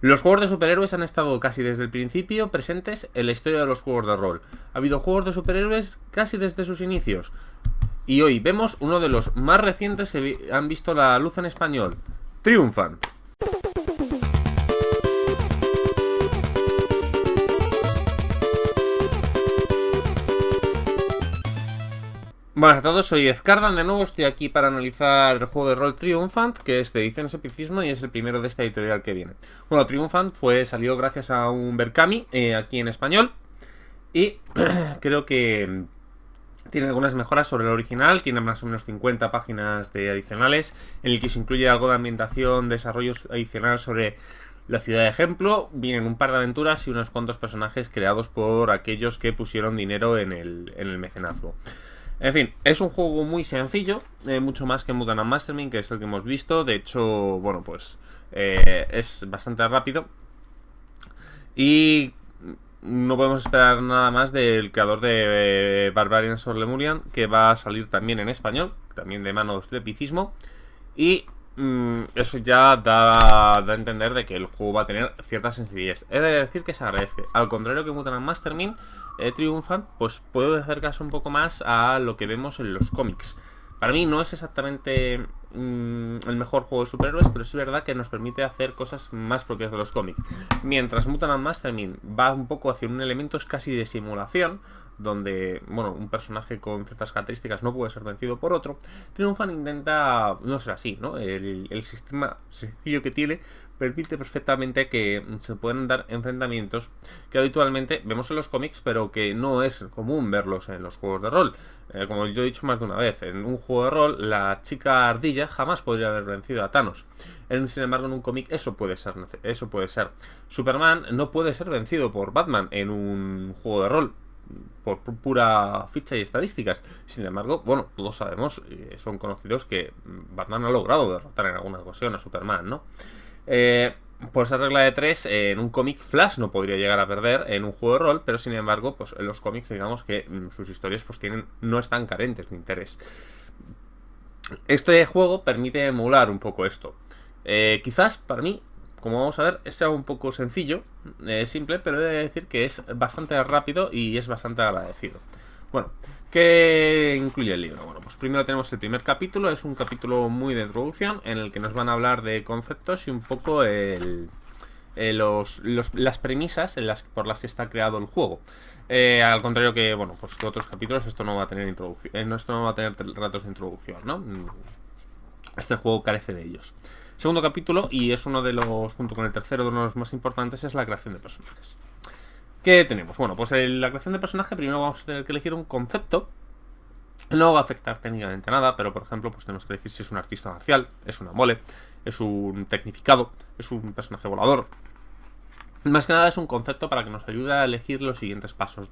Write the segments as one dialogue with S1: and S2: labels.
S1: Los juegos de superhéroes han estado casi desde el principio presentes en la historia de los juegos de rol. Ha habido juegos de superhéroes casi desde sus inicios. Y hoy vemos uno de los más recientes que han visto la luz en español, Triumphant. Buenas a todos, soy Ezcardan, de nuevo estoy aquí para analizar el juego de rol Triumphant, que es de Ediciones Epicismo y es el primero de esta editorial que viene. Bueno, Triumphant salió gracias a un Berkami aquí en español y creo que tiene algunas mejoras sobre el original, tiene más o menos 50 páginas de adicionales, en el que se incluye algo de ambientación, desarrollos adicionales sobre la ciudad de ejemplo, vienen un par de aventuras y unos cuantos personajes creados por aquellos que pusieron dinero en el mecenazgo. En fin, es un juego muy sencillo, mucho más que Mutant Mastermind, que es el que hemos visto. De hecho, bueno, pues es bastante rápido. Y no podemos esperar nada más del creador de Barbarians of Lemurian, que va a salir también en español, también de manos de Epicismo. Y eso ya da a entender de que el juego va a tener cierta sencillez. He de decir que se agradece. Al contrario que Mutant Mastermind, Triumphant pues puede acercarse un poco más a lo que vemos en los cómics. Para mí no es exactamente el mejor juego de superhéroes, pero sí es verdad que nos permite hacer cosas más propias de los cómics. Mientras Mutant Mastermind va un poco hacia un elemento casi de simulación, donde, bueno, un personaje con ciertas características no puede ser vencido por otro, Triumphant intenta no ser así, ¿no? El sistema sencillo que tiene permite perfectamente que se puedan dar enfrentamientos que habitualmente vemos en los cómics, pero que no es común verlos en los juegos de rol. Como yo he dicho más de una vez, en un juego de rol la chica ardilla jamás podría haber vencido a Thanos. Sin embargo, en un cómic eso puede ser. Superman no puede ser vencido por Batman en un juego de rol por pura ficha y estadísticas. Sin embargo, bueno, todos sabemos, son conocidos, que Batman ha logrado derrotar en alguna ocasión a Superman, ¿no? Por esa regla de 3, en un cómic Flash no podría llegar a perder en un juego de rol, pero sin embargo, pues en los cómics digamos que sus historias pues no están carentes de interés. Este juego permite emular un poco esto. Quizás para mí, como vamos a ver, sea un poco sencillo, simple, pero he de decir que es bastante rápido y es bastante agradecido. Bueno, ¿qué incluye el libro? Bueno, pues primero tenemos el primer capítulo, es un capítulo muy de introducción en el que nos van a hablar de conceptos y un poco las premisas por las que está creado el juego. Al contrario que, bueno, pues que otros capítulos, esto no va a tener introducción, esto no va a tener ratos de introducción, ¿no? Este juego carece de ellos. Segundo capítulo, y es uno de los, junto con el tercero, de uno de los más importantes, es la creación de personajes. ¿Qué tenemos? Bueno, pues en la creación de personaje primero vamos a tener que elegir un concepto. No va a afectar técnicamente nada, pero por ejemplo, pues tenemos que elegir si es un artista marcial, es una mole, es un tecnificado, es un personaje volador. Más que nada es un concepto para que nos ayude a elegir los siguientes pasos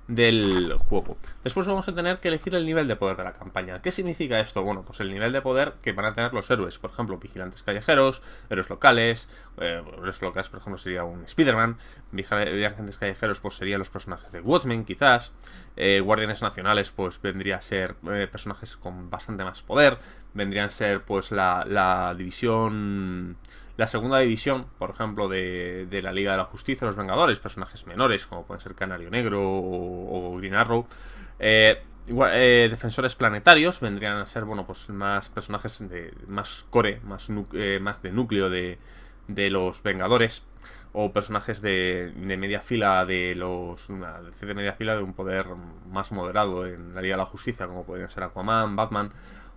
S1: del juego. Después vamos a tener que elegir el nivel de poder de la campaña. ¿Qué significa esto? Bueno, pues el nivel de poder que van a tener los héroes. Por ejemplo, vigilantes callejeros, héroes locales. Héroes locales, por ejemplo, sería un Spider-Man. Vigilantes callejeros, pues serían los personajes de Watchmen, quizás. Guardianes nacionales, pues vendría a ser personajes con bastante más poder. Vendrían a ser, pues, la división... La segunda división, por ejemplo, de la Liga de la Justicia, los Vengadores, personajes menores, como pueden ser Canario Negro o Green Arrow. Defensores planetarios vendrían a ser, bueno, pues más personajes más core, más de núcleo de los Vengadores, o personajes de media fila de media fila de un poder más moderado en la Liga de la Justicia, como podrían ser Aquaman, Batman,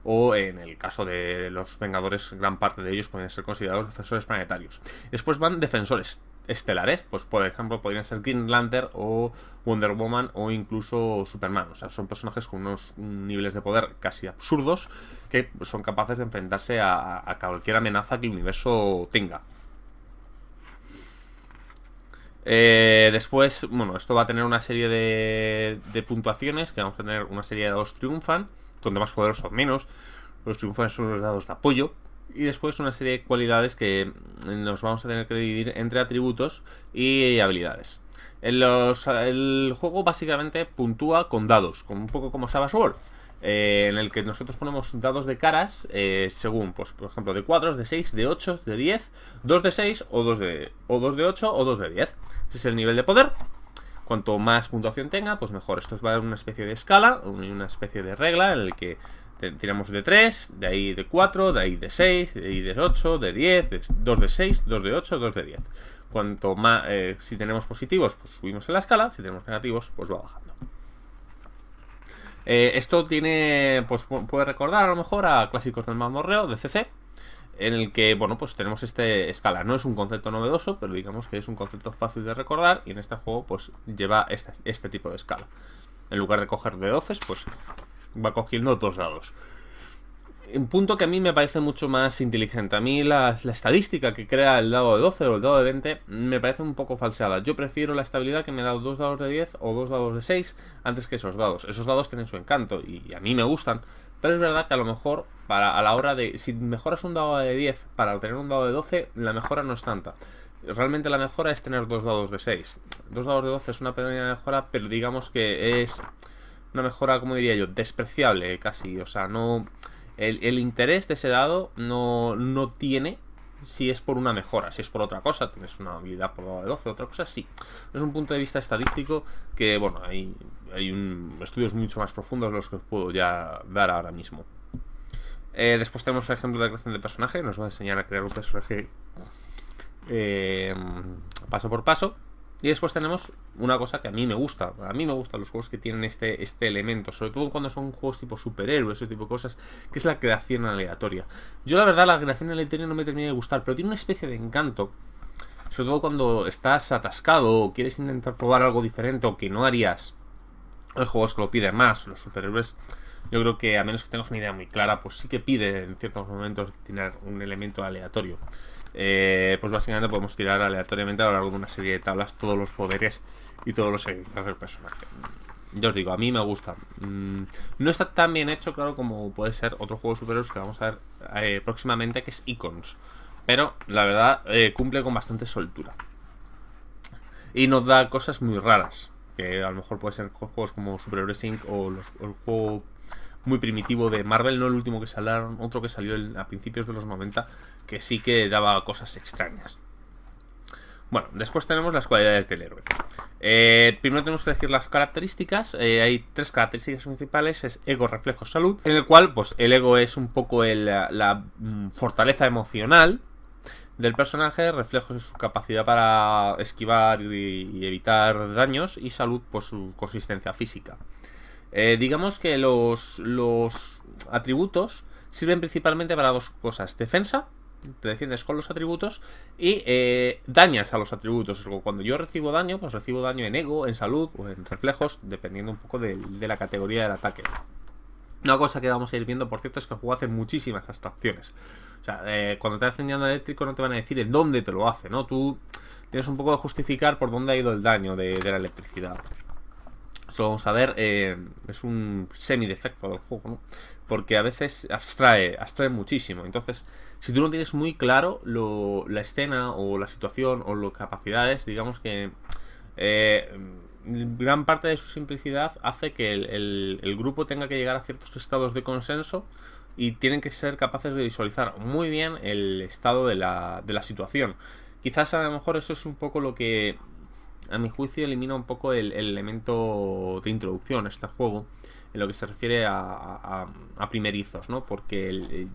S1: o en el caso de los Vengadores, gran parte de ellos pueden ser considerados defensores planetarios. Después van defensores estelares, pues por ejemplo podrían ser Green Lantern o Wonder Woman o incluso Superman. O sea, son personajes con unos niveles de poder casi absurdos que son capaces de enfrentarse a cualquier amenaza que el universo tenga. Después, bueno, esto va a tener una serie de puntuaciones, que vamos a tener una serie de dados Triumphant, donde más poderosos o menos. Los Triumphant son los dados de apoyo. Y después una serie de cualidades que nos vamos a tener que dividir entre atributos y habilidades. El juego básicamente puntúa con dados, un poco como Savage World.
S2: en el que nosotros ponemos dados de caras según, pues por ejemplo, de 4, de 6, de 8, de 10, 2 de 6 o 2 de 8 o 2 de 10. Ese es el nivel de poder. Cuanto más puntuación tenga, pues mejor. Esto va a una especie de escala, una especie de regla en el que tiramos de 3, de ahí de 4, de ahí de 6, de ahí de 8, de 10, 2 de 6, 2 de 8, 2 de 10. Cuanto más, si tenemos positivos, pues subimos en la escala, si tenemos negativos, pues va bajando. Esto tiene, pues puede recordar a lo mejor a clásicos del mazmorreo de CC, en el que, bueno, pues tenemos este escala. No es un concepto novedoso, pero digamos que es un concepto fácil de recordar, y en este juego pues lleva este tipo de escala. En lugar de coger de 12, pues va cogiendo 2 dados. Un punto que a mí me parece mucho más inteligente. A mí la estadística que crea el dado de 12 o el dado de 20 me parece un poco falseada. Yo prefiero la estabilidad que me da 2 dados de 10 o 2 dados de 6 antes que esos dados. Esos dados tienen su encanto y a mí me gustan. Pero es verdad que a lo mejor a la hora de... Si mejoras un dado de 10 para obtener un dado de 12, la mejora no es tanta. Realmente la mejora es tener 2 dados de 6. 2 dados de 12 es una pequeña mejora, pero digamos que es una mejora, como diría yo, despreciable casi. O sea, no... El interés de ese dado no tiene si es por una mejora. Si es por otra cosa, tienes una habilidad por dado de 12, otra cosa sí. Es un punto de vista estadístico que, bueno, hay estudios mucho más profundos los que os puedo ya dar ahora mismo. Después tenemos el ejemplo de creación de personaje. Nos va a enseñar a crear un personaje paso por paso. Y después tenemos una cosa que a mí me gusta. A mí me gustan los juegos que tienen este elemento, sobre todo cuando son juegos tipo superhéroes, ese tipo de cosas, que es la creación aleatoria. Yo la verdad la creación aleatoria no me termina de gustar, pero tiene una especie de encanto, sobre todo cuando estás atascado o quieres intentar probar algo diferente o que no harías. Hay juegos que lo piden más, los superhéroes. Yo creo que a menos que tengas una idea muy clara, pues sí que pide en ciertos momentos tener un elemento aleatorio. Pues básicamente podemos tirar aleatoriamente a lo largo de una serie de tablas todos los poderes y todos los servicios del personaje. Ya os digo, a mí me gusta. No está tan bien hecho, claro, como puede ser otro juego de superhéroes que vamos a ver próximamente, que es Icons. Pero la verdad cumple con bastante soltura y nos da cosas muy raras, que a lo mejor puede ser juegos como Superhéroes Inc. o el juego muy primitivo de Marvel, no el último que salió, otro que salió a principios de los 90, que sí que daba cosas extrañas. Bueno, después tenemos las cualidades del héroe. Primero tenemos que decir las características. Hay 3 características principales: es ego, reflejo, salud. En el cual, pues, el ego es un poco la fortaleza emocional del personaje, reflejo es su capacidad para esquivar y evitar daños, y salud, pues su consistencia física. Digamos que los atributos sirven principalmente para 2 cosas: defensa, te defiendes con los atributos, y dañas a los atributos. Cuando yo recibo daño, pues recibo daño en ego, en salud o en reflejos, dependiendo un poco de la categoría del ataque. Una cosa que vamos a ir viendo, por cierto, es que el juego hace muchísimas abstracciones. O sea, cuando te hacen daño eléctrico no te van a decir en dónde te lo hace, ¿no? Tú tienes un poco de justificar por dónde ha ido el daño de la electricidad. Esto vamos a ver, es un semi-defecto del juego, ¿no? Porque a veces abstrae muchísimo. Entonces, si tú no tienes muy claro la escena o la situación o las capacidades, digamos que gran parte de su simplicidad hace que el grupo tenga que llegar a ciertos estados de consenso, y tienen que ser capaces de visualizar muy bien el estado de la situación. Quizás a lo mejor eso es un poco lo que, a mi juicio, elimina un poco el elemento de introducción a este juego en lo que se refiere a primerizos, ¿no? Porque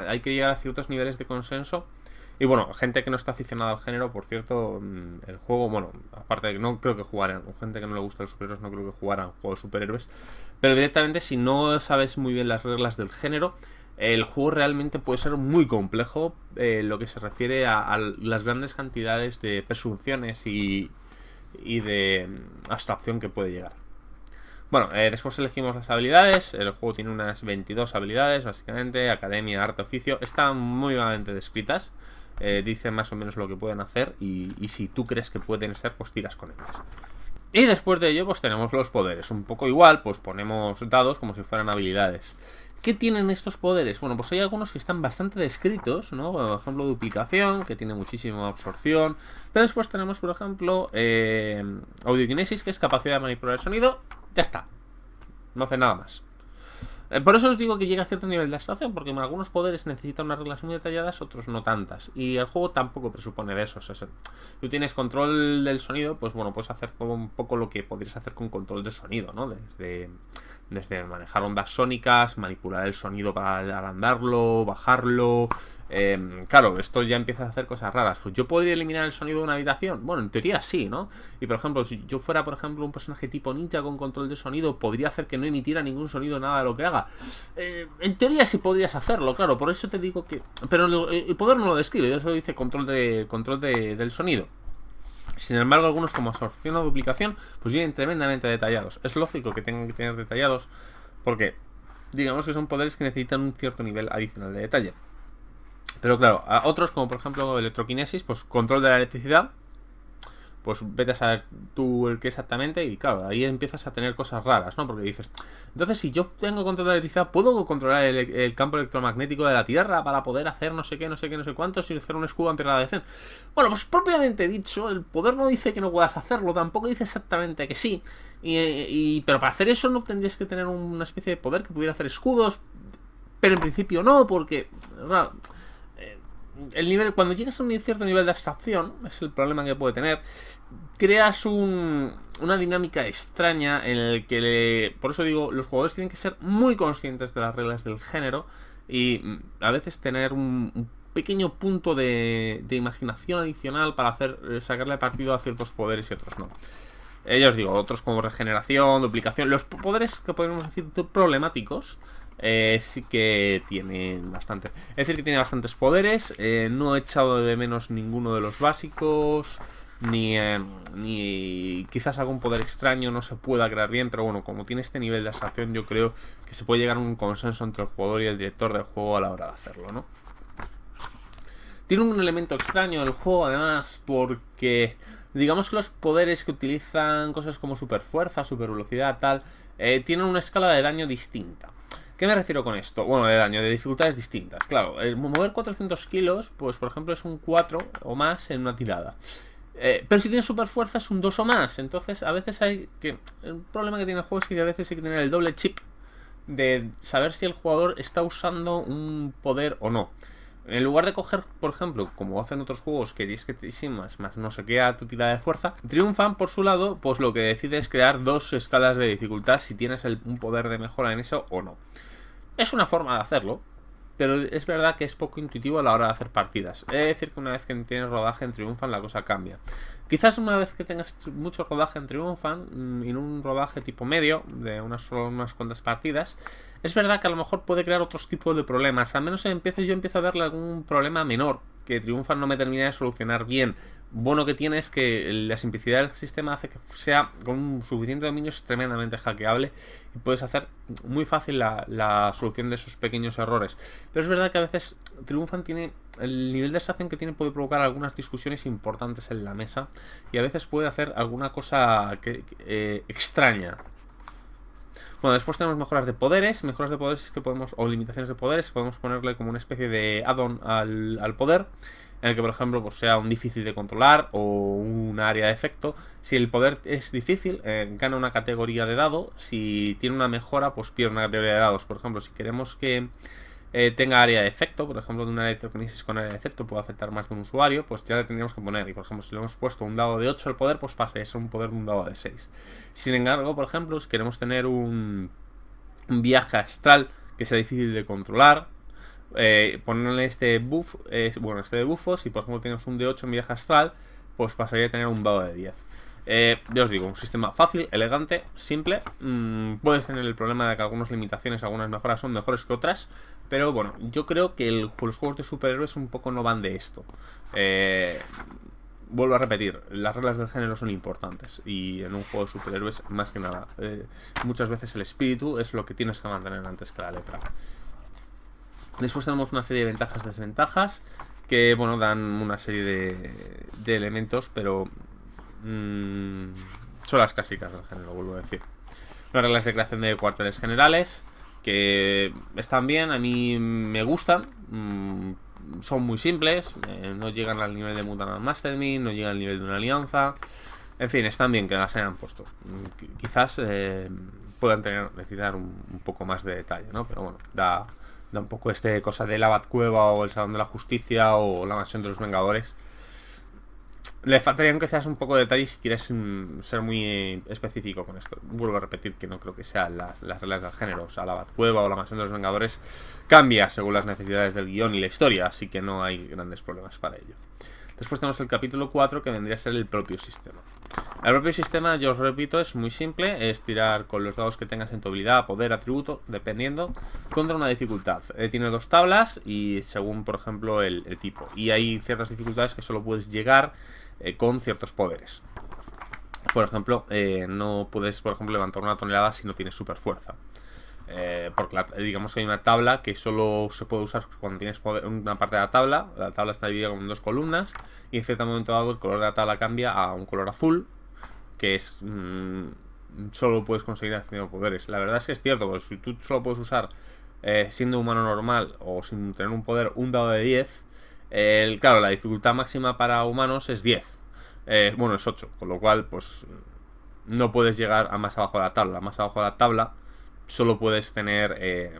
S2: hay que llegar a ciertos niveles de consenso. Y bueno, gente que no está aficionada al género, por cierto, el juego, bueno, aparte de que no creo que jugaran, gente que no le gusta los superhéroes no creo que jugaran juegos de superhéroes, pero directamente, si no sabes muy bien las reglas del género, el juego realmente puede ser muy complejo, lo que se refiere a las grandes cantidades de presunciones y de abstracción que puede llegar. Bueno, después elegimos las habilidades. El juego tiene unas 22 habilidades, básicamente: academia, arte, oficio. Están muy vagamente descritas. Dicen más o menos lo que pueden hacer, y si tú crees que pueden ser, pues tiras con ellas. Y después de ello, pues tenemos los poderes. Un poco igual, pues ponemos dados como si fueran habilidades. ¿Qué tienen estos poderes? Bueno, pues hay algunos que están bastante descritos, ¿no? Por ejemplo, duplicación, que tiene muchísima absorción. Pero después tenemos, por ejemplo, audiokinesis, que es capacidad de manipular el sonido. Ya está, no hace nada más. Por eso os digo que llega a cierto nivel de abstracción, porque en algunos poderes necesitan unas reglas muy detalladas, otros no tantas. Y el juego tampoco presupone de eso. O sea, tú tienes control del sonido, pues bueno, puedes hacer todo un poco lo que podrías hacer con control de sonido, ¿no? Desde manejar ondas sónicas, manipular el sonido para agrandarlo, bajarlo. Claro, esto ya empieza a hacer cosas raras. Pues yo podría eliminar el sonido de una habitación. Bueno, en teoría sí, ¿no? Y por ejemplo, si yo fuera, por ejemplo, un personaje tipo ninja con control de sonido, podría hacer que no emitiera ningún sonido, nada de lo que haga. En teoría sí podrías hacerlo, claro. Por eso te digo que. Pero el poder no lo describe, eso dice del sonido. Sin embargo, algunos como absorción o duplicación, pues vienen tremendamente detallados. Es lógico que tengan que tener detallados, porque digamos que son poderes que necesitan un cierto nivel adicional de detalle. Pero claro, a otros como por ejemplo electroquinesis, pues control de la electricidad, pues vete a saber tú el que exactamente, y claro, ahí empiezas a tener cosas raras, ¿no? Porque dices, entonces si yo tengo control de la electricidad, ¿puedo controlar el campo electromagnético de la Tierra para poder hacer no sé qué, no sé qué, no sé cuánto, sin hacer un escudo ante radiación? Bueno, pues propiamente dicho, el poder no dice que no puedas hacerlo, tampoco dice exactamente que sí, pero para hacer eso no tendrías que tener una especie de poder que pudiera hacer escudos, pero en principio no, porque el nivel, cuando llegas a un cierto nivel de abstracción, es el problema que puede tener, creas una dinámica extraña en el que por eso digo, los jugadores tienen que ser muy conscientes de las reglas del género y a veces tener un pequeño punto de imaginación adicional para sacarle partido a ciertos poderes y otros no. Ya os digo, otros como regeneración, duplicación, los poderes que podemos decir problemáticos, sí que tiene bastante. Es decir, que tiene bastantes poderes. No he echado de menos ninguno de los básicos. Ni quizás algún poder extraño no se pueda crear bien. Pero bueno, como tiene este nivel de abstracción, yo creo que se puede llegar a un consenso entre el jugador y el director del juego a la hora de hacerlo, ¿no? Tiene un elemento extraño el juego, además, porque digamos que los poderes que utilizan cosas como super fuerza, super velocidad, tal, tienen una escala de daño distinta. ¿Qué me refiero con esto? Bueno, de daño, de dificultades distintas. Claro, el mover 400 kilos, pues por ejemplo es un 4 o más en una tirada. Pero si tienes super fuerza es un 2 o más. Entonces a veces hay que... El problema que tiene el juego es que a veces hay que tener el doble chip de saber si el jugador está usando un poder o no. En lugar de coger, por ejemplo, como hacen otros juegos que disquetísimas más no sé qué a tu tirada de fuerza, Triunfan por su lado, pues lo que decide es crear dos escalas de dificultad si tienes un poder de mejora en eso o no. Es una forma de hacerlo, pero es verdad que es poco intuitivo a la hora de hacer partidas. Es decir, que una vez que tienes rodaje en Triunfan la cosa cambia. Quizás una vez que tengas mucho rodaje en Triunfan, y en un rodaje tipo medio, de unas cuantas partidas, es verdad que a lo mejor puede crear otros tipos de problemas. Al menos yo empiezo a verle algún problema menor que Triunfan no me termina de solucionar bien. Bueno que tiene es que la simplicidad del sistema hace que sea, con un suficiente dominio, es tremendamente hackeable y puedes hacer muy fácil la solución de esos pequeños errores. Pero es verdad que a veces Triunfan tiene el nivel de abstracción que tiene, puede provocar algunas discusiones importantes en la mesa y a veces puede hacer alguna cosa extraña. Bueno, después tenemos mejoras de poderes que podemos, o limitaciones de poderes, podemos ponerle como una especie de add-on al poder, en el que por ejemplo pues sea un difícil de controlar o un área de efecto. Si el poder es difícil, gana una categoría de dado. Si tiene una mejora, pues pierde una categoría de dados. Por ejemplo, si queremos que tenga área de efecto, por ejemplo, de una electroquinesis con área de efecto puede afectar más de un usuario, pues ya le tendríamos que poner. Y por ejemplo, si le hemos puesto un dado de 8 al poder, pues pasa a ser un poder de un dado de 6. Sin embargo, por ejemplo, si queremos tener un viaje astral que sea difícil de controlar, ponerle este buff, este de buffos. Si por ejemplo tenemos un D8 en viaje astral, pues pasaría a tener un dado de 10. Ya os digo, un sistema fácil, elegante, simple. Puedes tener el problema de que algunas limitaciones, algunas mejoras son mejores que otras, pero bueno, yo creo que los juegos de superhéroes un poco no van de esto. Vuelvo a repetir, las reglas del género son importantes y en un juego de superhéroes más que nada, muchas veces el espíritu es lo que tienes que mantener antes que la letra. Después tenemos una serie de ventajas y desventajas que, bueno, dan una serie de elementos, pero son las clásicas del género, vuelvo a decir. Las reglas de creación de cuarteles generales, que están bien, a mí me gustan, son muy simples, no llegan al nivel de Mutant Mastermind, no llegan al nivel de una alianza. En fin, están bien que las hayan puesto. Quizás puedan necesitar un poco más de detalle, ¿no? Pero bueno, da un poco cosa de la Batcueva o el Salón de la Justicia o la Mansión de los Vengadores. Le faltarían quizás un poco de detalle si quieres ser muy específico con esto. Vuelvo a repetir que no creo que sean las reglas del género. O sea, la Batcueva o la Mansión de los Vengadores cambia según las necesidades del guión y la historia, así que no hay grandes problemas para ello. Después tenemos el capítulo 4, que vendría a ser el propio sistema. El propio sistema, yo os repito, es muy simple. Es tirar con los dados que tengas en tu habilidad, poder, atributo, dependiendo, contra una dificultad. Tiene 2 tablas y según, por ejemplo, el tipo. Y hay ciertas dificultades que solo puedes llegar con ciertos poderes. Por ejemplo, no puedes, por ejemplo, levantar una tonelada si no tienes super fuerza. Porque digamos que hay una tabla que solo se puede usar cuando tienes una parte de la tabla. La tabla está dividida en 2 columnas y en cierto momento dado el color de la tabla cambia a un color azul, que es solo puedes conseguir haciendo poderes. La verdad es que es cierto, porque si tú solo puedes usar siendo humano normal o sin tener un poder un dado de 10, claro, la dificultad máxima para humanos es 10. Bueno, es 8, con lo cual pues no puedes llegar a más abajo de la tabla. Más abajo de la tabla solo puedes tener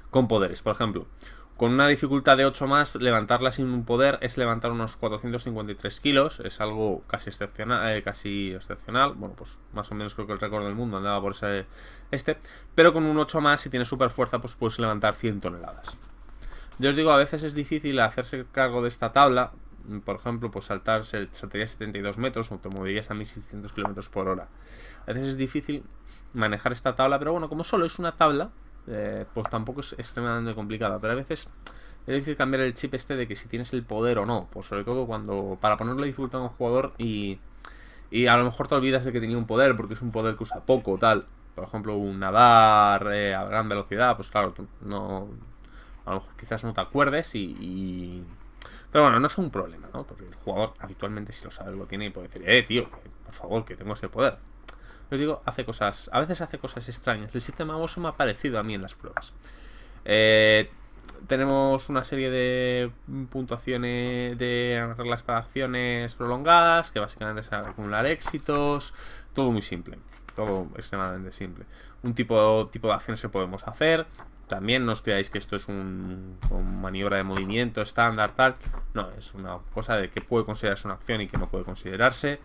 S2: con poderes. Por ejemplo, con una dificultad de 8 más, levantarla sin un poder es levantar unos 453 kilos. Es algo casi excepcional. Bueno, pues más o menos creo que el récord del mundo andaba por pero con un 8 más, si tienes super fuerza, pues puedes levantar 100 toneladas. Yo os digo, a veces es difícil hacerse cargo de esta tabla. Por ejemplo, pues saltaría 72 metros o te moverías a 1600 km por hora. A veces es difícil manejar esta tabla, pero bueno, como solo es una tabla, pues tampoco es extremadamente complicada. Pero a veces es difícil cambiar el chip de que si tienes el poder o no. Pues sobre todo para ponerle dificultad a un jugador y a lo mejor te olvidas de que tenía un poder, porque es un poder que usa poco, tal. Por ejemplo, un nadar a gran velocidad, pues claro, tú no, a lo mejor quizás no te acuerdes pero bueno, no es un problema, ¿no? Porque el jugador habitualmente, si lo sabe, lo tiene y puede decir, tío, por favor, que tengo ese poder. Yo digo, a veces hace cosas extrañas. El sistema Oso me ha parecido a mí en las pruebas. Tenemos una serie de puntuaciones de reglas para acciones prolongadas, que básicamente es acumular éxitos. Todo muy simple, todo extremadamente simple. Un tipo de acciones que podemos hacer. También no os creáis que esto es una maniobra de movimiento estándar, tal. No, es una cosa de que puede considerarse una acción y que no puede considerarse.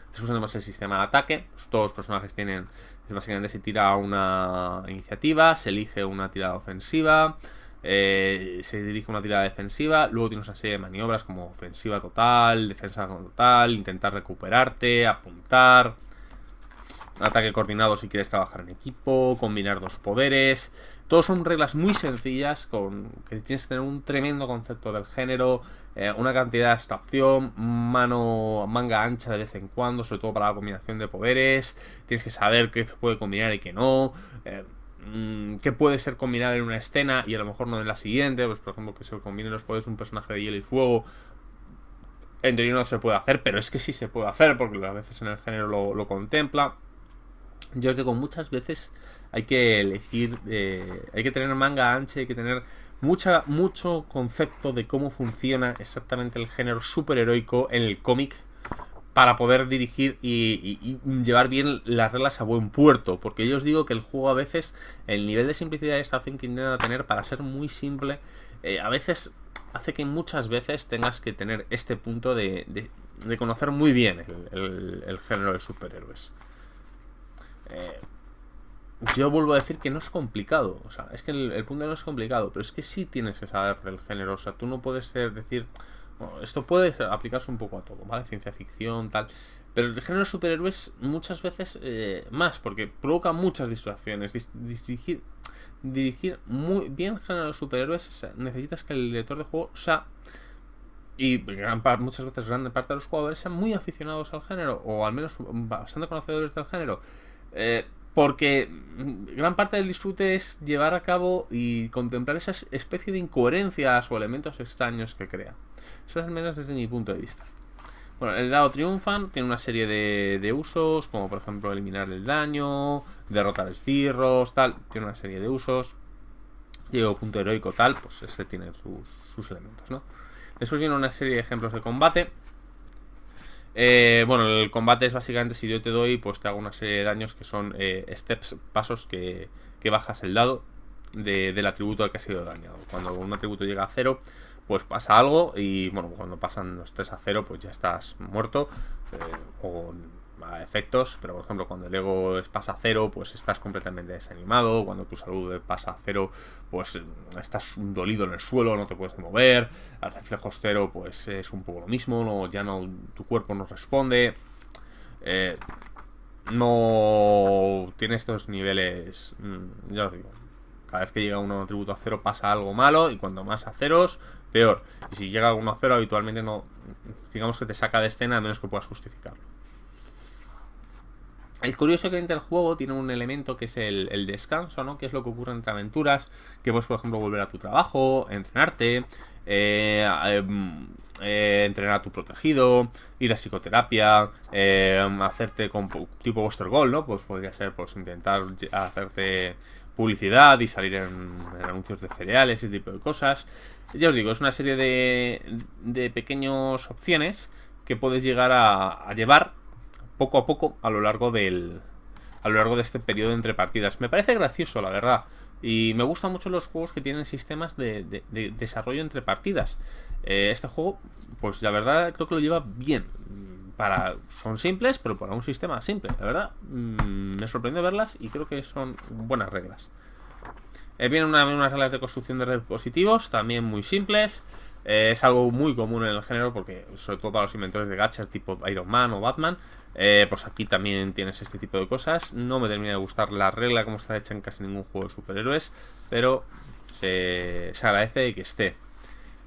S2: Después tenemos el sistema de ataque. Pues todos los personajes tienen, básicamente se tira una iniciativa, se elige una tirada ofensiva, se dirige una tirada defensiva, luego tienes una serie de maniobras como ofensiva total, defensa total, intentar recuperarte, apuntar, ataque coordinado si quieres trabajar en equipo, combinar 2 poderes. Todos son reglas muy sencillas que tienes que tener un tremendo concepto del género, una cantidad de abstracción, manga ancha de vez en cuando, sobre todo para la combinación de poderes. Tienes que saber qué se puede combinar y qué no, qué puede ser combinado en una escena y a lo mejor no en la siguiente. Pues por ejemplo, que se combinen los poderes de un personaje de hielo y fuego, en teoría no se puede hacer, pero es que sí se puede hacer porque a veces en el género lo contempla. Yo os digo, muchas veces hay que elegir, hay que tener manga ancha, hay que tener mucho concepto de cómo funciona exactamente el género superheroico en el cómic para poder dirigir y llevar bien las reglas a buen puerto. Porque yo os digo que el juego a veces, el nivel de simplicidad y abstracción que intenta tener para ser muy simple, a veces hace que muchas veces tengas que tener este punto de conocer muy bien el género de superhéroes. Yo vuelvo a decir que no es complicado, o sea, es que el punto no es complicado, pero es que sí tienes que saber del género. O sea, tú no puedes decir, bueno, esto puede aplicarse un poco a todo, ¿vale? Ciencia ficción, tal, pero el género de superhéroes muchas veces más, porque provoca muchas distracciones. Dirigir muy bien el género de superhéroes, o sea, necesitas que el director de juego y muchas veces gran parte de los jugadores sean muy aficionados al género, o al menos bastante conocedores del género. Porque gran parte del disfrute es llevar a cabo y contemplar esa especie de incoherencias o elementos extraños que crea. Eso es al menos desde mi punto de vista. Bueno, el dado triunfan, tiene una serie de usos, como por ejemplo eliminar el daño, derrotar esbirros, tal, tiene una serie de usos. Llegó punto heroico, tal, pues ese tiene sus elementos, ¿no? Después viene una serie de ejemplos de combate. Bueno, el combate es básicamente si yo te doy, pues te hago una serie de daños que son steps, pasos que bajas el dado del atributo al que ha sido dañado. Cuando un atributo llega a 0, pues pasa algo y bueno, cuando pasan los 3 a 0, pues ya estás muerto o a efectos, pero por ejemplo cuando el ego pasa a 0, pues estás completamente desanimado. Cuando tu salud pasa a 0, pues estás dolido en el suelo, no te puedes mover. Al reflejos 0, pues es un poco lo mismo, no, ya no, tu cuerpo no responde. No tiene estos niveles, ya os digo, cada vez que llega un atributo a 0 pasa algo malo, y cuanto más a ceros, peor. Y si llega uno a 0, habitualmente no, digamos que te saca de escena a menos que puedas justificarlo. Es curioso que entre el juego tiene un elemento que es el descanso, ¿no? Que es lo que ocurre entre aventuras, que puedes, por ejemplo, volver a tu trabajo, entrenarte, entrenar a tu protegido, ir a psicoterapia, hacerte con tipo Buster Gold, ¿no? Pues podría ser pues intentar hacerte publicidad y salir en anuncios de cereales, ese tipo de cosas. Ya os digo, es una serie de pequeñas opciones que puedes llegar a llevar poco a poco a lo largo de este periodo entre partidas. Me parece gracioso, la verdad, y me gustan mucho los juegos que tienen sistemas de desarrollo entre partidas. Este juego, pues la verdad creo que lo lleva bien. Son simples, pero para un sistema simple, la verdad me sorprende verlas y creo que son buenas reglas. Vienen unas reglas de construcción de dispositivos también muy simples. Es algo muy común en el género porque, sobre todo para los inventores de gachas tipo Iron Man o Batman, pues aquí también tienes este tipo de cosas. No me termina de gustar la regla como está hecha en casi ningún juego de superhéroes, pero se agradece que esté.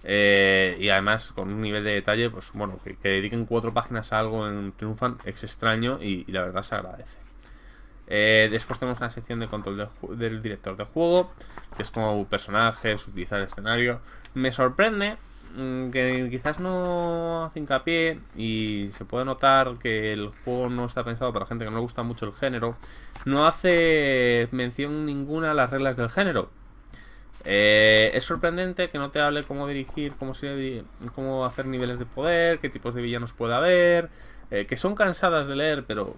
S2: Y además con un nivel de detalle, pues bueno, que dediquen 4 páginas a algo en Triumphant es extraño y la verdad se agradece. Después tenemos una sección de control del director de juego, que es como personajes, utilizar el escenario. Me sorprende que quizás no hace hincapié y se puede notar que el juego no está pensado para gente que no le gusta mucho el género. No hace mención ninguna a las reglas del género. Es sorprendente que no te hable cómo dirigir, cómo hacer niveles de poder, qué tipos de villanos puede haber, que son cansadas de leer, pero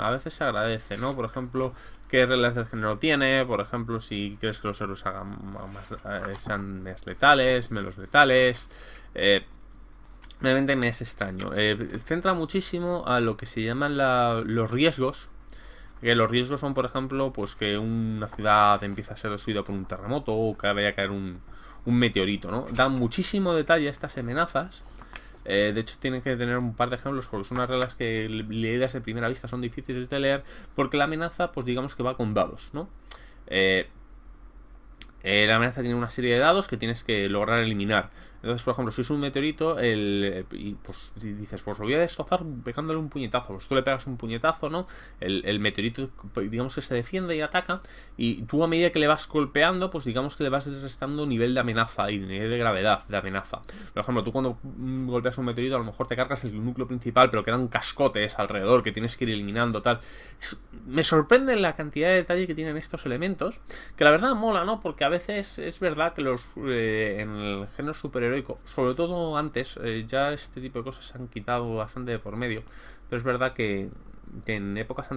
S2: a veces se agradece, ¿no? Por ejemplo, qué reglas del género tiene, por ejemplo, si quieres que los héroes sean más letales, menos letales. Realmente me es extraño. Centra muchísimo a lo que se llaman los riesgos. Que los riesgos son, por ejemplo, pues que una ciudad empieza a ser destruida por un terremoto o que vaya a caer un meteorito, ¿no? Dan muchísimo detalle a estas amenazas. De hecho, tienen que tener un par de ejemplos porque son unas reglas que leídas de primera vista son difíciles de leer porque la amenaza, pues digamos que va con dados, ¿no? La amenaza tiene una serie de dados que tienes que lograr eliminar. Entonces, por ejemplo, si es un meteorito, pues dices, pues lo voy a destrozar pegándole un puñetazo. Pues tú le pegas un puñetazo, ¿no? El meteorito, digamos que se defiende y ataca. Y tú, a medida que le vas golpeando, pues digamos que le vas restando nivel de amenaza y nivel de gravedad de amenaza. Por ejemplo, tú cuando golpeas un meteorito, a lo mejor te cargas el núcleo principal, pero quedan cascotes alrededor que tienes que ir eliminando, tal. Me sorprende la cantidad de detalle que tienen estos elementos, que la verdad mola, ¿no? Porque a veces es verdad que en el género superheroico, sobre todo antes, ya este tipo de cosas se han quitado bastante de por medio, pero es verdad que en épocas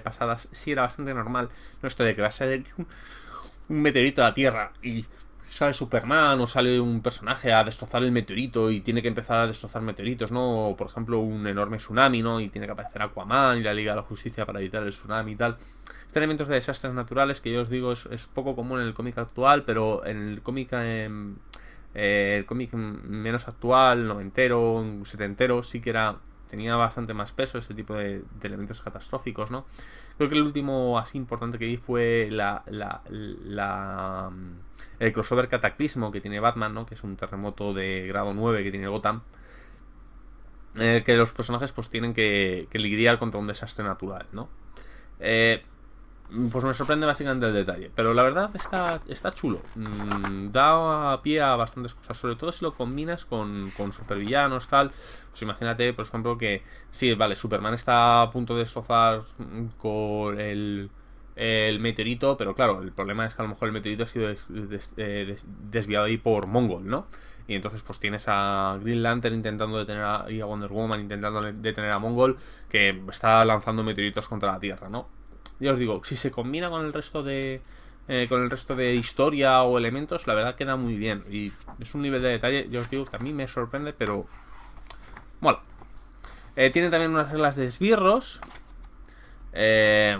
S2: pasadas sí era bastante normal, ¿no? Esto de que va a ser un meteorito a la Tierra y sale Superman o sale un personaje a destrozar el meteorito y tiene que empezar a destrozar meteoritos, ¿no? O, por ejemplo, un enorme tsunami, ¿no? Y tiene que aparecer Aquaman y la Liga de la Justicia para evitar el tsunami y tal. Estos elementos de desastres naturales que yo os digo es poco común en el cómic actual, pero en el cómic menos actual, noventero, setentero, sí que tenía bastante más peso ese tipo de elementos catastróficos, ¿no? Creo que el último así importante que vi fue el crossover Cataclismo que tiene Batman, ¿no? Que es un terremoto de grado 9 que tiene Gotham, que los personajes pues tienen que lidiar contra un desastre natural, ¿no? Pues me sorprende básicamente el detalle, pero la verdad está chulo. Da pie a bastantes cosas, sobre todo si lo combinas con supervillanos, tal. Pues imagínate, por ejemplo, que sí, vale, Superman está a punto de destrozar con el meteorito, pero claro, el problema es que a lo mejor el meteorito ha sido desviado ahí por Mongol, ¿no? y entonces pues tienes a Green Lantern intentando detener y a Wonder Woman intentando detener a Mongol, que está lanzando meteoritos contra la Tierra, ¿no? Ya os digo, si se combina con el resto de historia o elementos, la verdad queda muy bien, y es un nivel de detalle, ya os digo, que a mí me sorprende, pero bueno. Tiene también unas reglas de esbirros,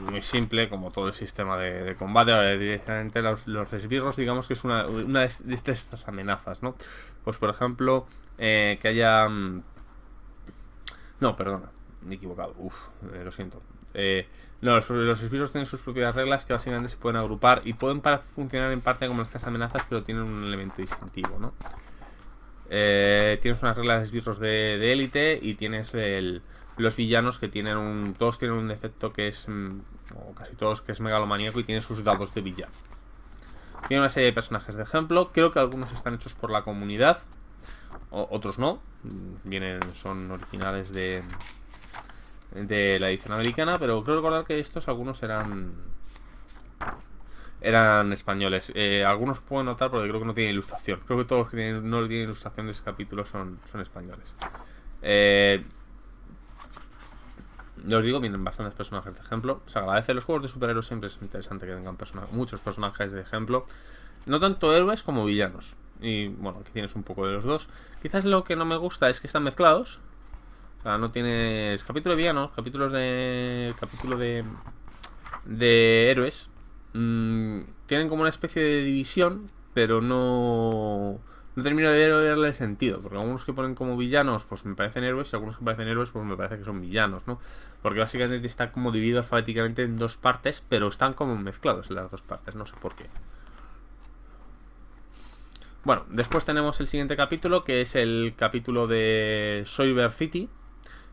S2: muy simple, como todo el sistema de combate. Directamente los esbirros, digamos que es una de estas amenazas, ¿no? Pues por ejemplo, que haya... No, perdona, me he equivocado, lo siento. No, los esbirros tienen sus propias reglas que básicamente se pueden agrupar y pueden funcionar en parte como estas amenazas, pero tienen un elemento distintivo, ¿no? Tienes unas reglas de esbirros de élite y tienes los villanos que tienen todos tienen un defecto que es, o casi todos, que es megalomaníaco, y tienen sus dados de villano. Tiene una serie de personajes de ejemplo. Creo que algunos están hechos por la comunidad, otros no, son originales de la edición americana, pero creo recordar que algunos eran españoles. Algunos puedo notar porque creo que no tienen ilustración. Creo que todos los que no tienen ilustración de ese capítulo son españoles. Ya os digo, vienen bastantes personajes de ejemplo. Se agradece. Los juegos de superhéroes siempre es interesante que tengan muchos personajes de ejemplo. No tanto héroes como villanos. Y bueno, aquí tienes un poco de los dos. Quizás lo que no me gusta es que están mezclados. O sea, no tienes capítulo de villanos, capítulo de héroes. Tienen como una especie de división, pero no termino de verle sentido, porque algunos que ponen como villanos pues me parecen héroes, y algunos que parecen héroes pues me parece que son villanos, ¿no? Porque básicamente está como dividido alfabéticamente en dos partes, pero están como mezclados en las dos partes, no sé por qué. Bueno, después tenemos el siguiente capítulo, que es el capítulo de Soyber City,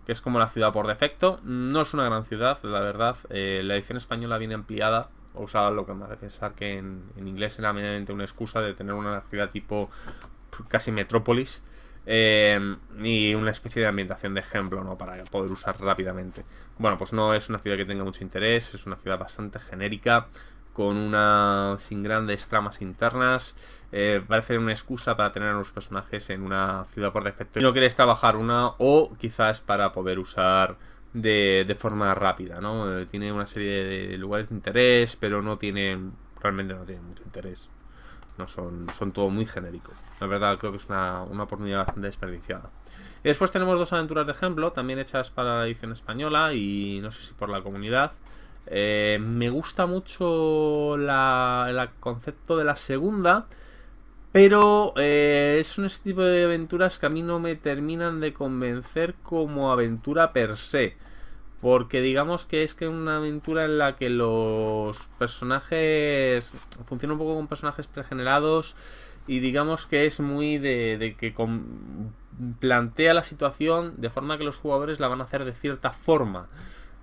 S2: que es como la ciudad por defecto. No es una gran ciudad, la verdad. La edición española viene ampliada, o usada, lo que me hace pensar que en inglés era meramente una excusa de tener una ciudad tipo casi metrópolis, y una especie de ambientación de ejemplo, ¿no? Para poder usar rápidamente. Bueno, pues no es una ciudad que tenga mucho interés, es una ciudad bastante genérica, sin grandes tramas internas. Parece una excusa para tener a los personajes en una ciudad por defecto. Si no quieres trabajar o quizás para poder usar de forma rápida, ¿no? Tiene una serie de lugares de interés, pero realmente no tienen mucho interés. No son todo muy genéricos. La verdad, creo que es una oportunidad bastante desperdiciada. Y después tenemos dos aventuras de ejemplo, también hechas para la edición española, y no sé si por la comunidad. Me gusta mucho el concepto de la segunda, pero es un tipo de aventuras que a mí no me terminan de convencer como aventura per se. Porque digamos que es una aventura en la que los personajes funcionan un poco con personajes pregenerados, y digamos que es muy de que plantea la situación de forma que los jugadores la van a hacer de cierta forma.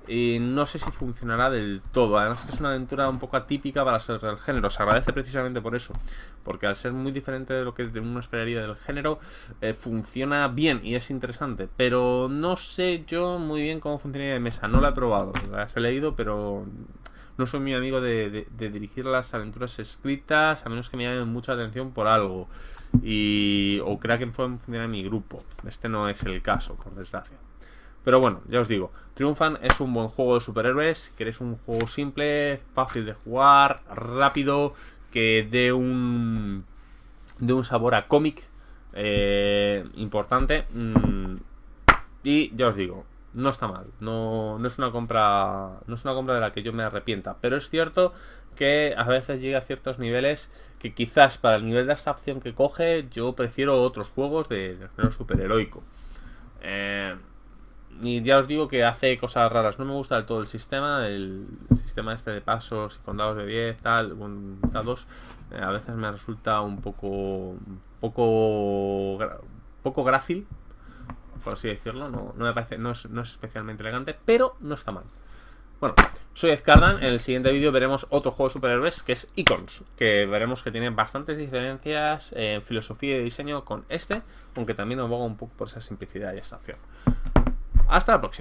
S2: Y no sé si funcionará del todo. Además que es una aventura un poco atípica para ser del género. Se agradece precisamente por eso, porque al ser muy diferente de lo que uno esperaría del género, funciona bien y es interesante. Pero no sé yo muy bien cómo funcionaría de mesa. No la he probado, las he leído, pero no soy muy amigo de dirigir las aventuras escritas, a menos que me llamen mucha atención por algo o crea que pueden funcionar en mi grupo. Este no es el caso, por desgracia. Pero bueno, ya os digo, Triumphant es un buen juego de superhéroes. Si queréis un juego simple, fácil de jugar, rápido, que dé un sabor a cómic importante, y ya os digo, no está mal, no es una compra de la que yo me arrepienta, pero es cierto que a veces llega a ciertos niveles que quizás para el nivel de abstracción que coge yo prefiero otros juegos del género superheroico. Y ya os digo que hace cosas raras. No me gusta del todo el sistema este de pasos y condados de 10, tal, dados. A veces me resulta un poco grácil, por así decirlo. No me parece, no es especialmente elegante, pero no está mal. Bueno, soy Ed Cardan. En el siguiente vídeo veremos otro juego de superhéroes, que es Icons, que veremos que tiene bastantes diferencias en filosofía y diseño con aunque también me aboga un poco por esa simplicidad y abstracción. Hasta la próxima.